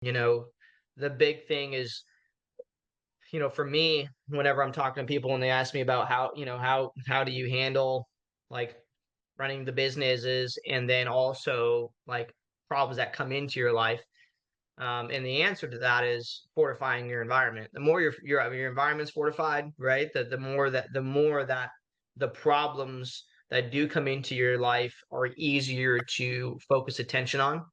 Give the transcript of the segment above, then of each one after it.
You know, the big thing is, for me, whenever I'm talking to people and they ask me about how do you handle like running the businesses and then also like problems that come into your life. And the answer to that is fortifying your environment. The more your environment's fortified, right? The more that the problems that do come into your life are easier to focus attention on,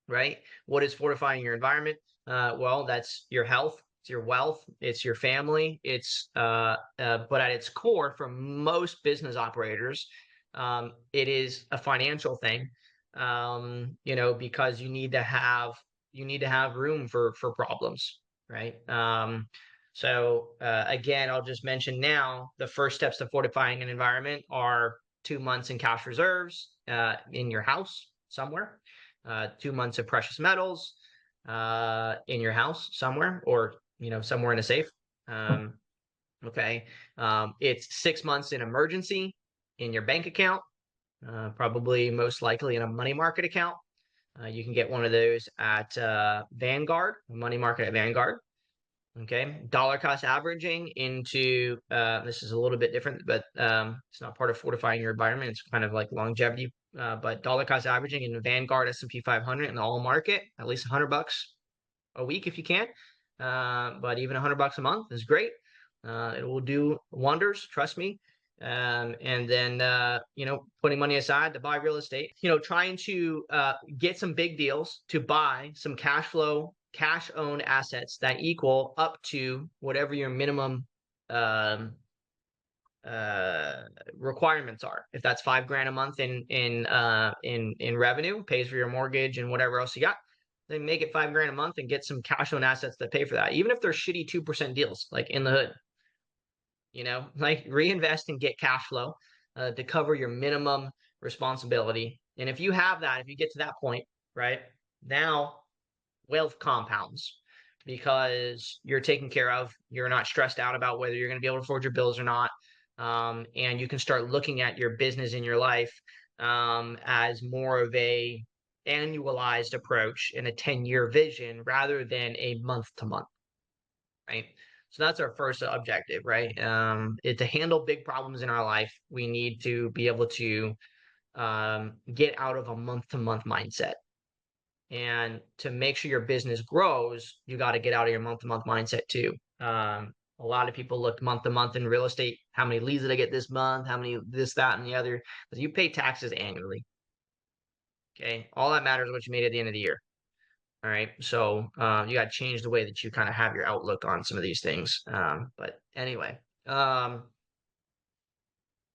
right? What is fortifying your environment? Well, that's your health, it's your wealth, it's your family. But at its core, for most business operators, it is a financial thing. Because you need to have room for problems, right? So again, I'll just mention now the first steps to fortifying an environment are 2 months in cash reserves in your house somewhere, 2 months of precious metals in your house somewhere, or somewhere in a safe. Um, okay, it's 6 months in emergency in your bank account, probably most likely in a money market account. You can get one of those at Vanguard, money market at Vanguard. Okay, dollar cost averaging into this is a little bit different, but it's not part of fortifying your environment. It's kind of like longevity. But dollar cost averaging in the Vanguard S&P 500 in the all market, at least $100 a week if you can. But even $100 a month is great. It will do wonders, trust me. And then putting money aside to buy real estate. Trying to get some big deals to buy some cash flow, cash owned assets that equal up to whatever your minimum um, uh, requirements are. If that's 5 grand a month in revenue, pays for your mortgage and whatever else you got, then make it 5 grand a month and get some cash on assets that pay for that. Even if they're shitty 2% deals, like in the hood, like reinvest and get cash flow to cover your minimum responsibility. And if you have that, if you get to that point, right now, wealth compounds because you're taken care of. You're not stressed out about whether you're going to be able to afford your bills or not. And you can start looking at your business in your life as more of a annualized approach and a 10-year vision rather than a month to month, right? So that's our first objective, right? To handle big problems in our life, we need to be able to get out of a month to month mindset. And to make sure your business grows, you got to get out of your month to month mindset too. A lot of people look month to month in real estate. How many leads did I get this month? How many this, that, and the other? Because you pay taxes annually. Okay. All that matters is what you made at the end of the year. All right. So you got to change the way that you kind of have your outlook on some of these things. But anyway,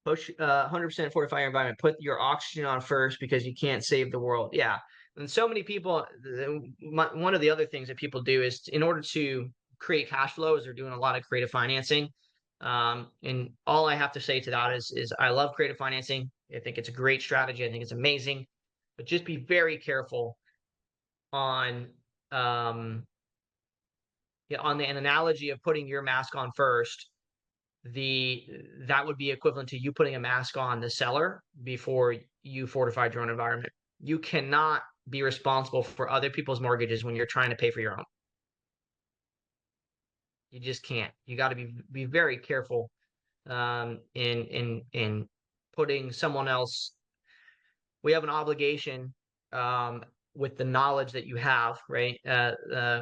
push 100% fortify your environment. Put your oxygen on first because you can't save the world. Yeah. And so many people, one of the other things that people do is in order to create cash flows, they're doing a lot of creative financing. And all I have to say to that is I love creative financing. I think it's a great strategy. I think it's amazing, but just be very careful on um, yeah, on an analogy of putting your mask on first. That would be equivalent to you putting a mask on the seller before you fortified your own environment. You cannot be responsible for other people's mortgages when you're trying to pay for your own. You just can't. You got to be very careful in putting someone else. We have an obligation with the knowledge that you have, right?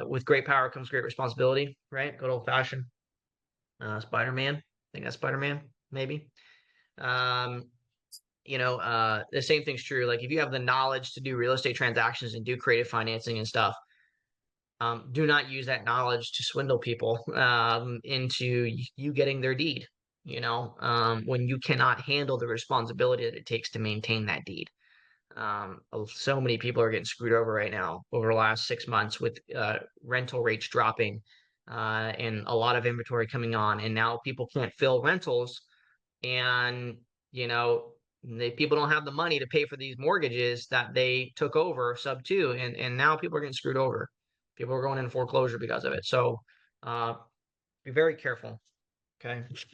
With great power comes great responsibility, right? Good old fashioned Spider-Man. I think that's Spider-Man, maybe. Um, the same thing's true. Like if you have the knowledge to do real estate transactions and do creative financing and stuff, do not use that knowledge to swindle people into you getting their deed. When you cannot handle the responsibility that it takes to maintain that deed. So many people are getting screwed over right now over the last 6 months with rental rates dropping and a lot of inventory coming on, and now people can't fill rentals, and you know people don't have the money to pay for these mortgages that they took over sub two, and now people are getting screwed over. People are going in foreclosure because of it. So be very careful. Okay.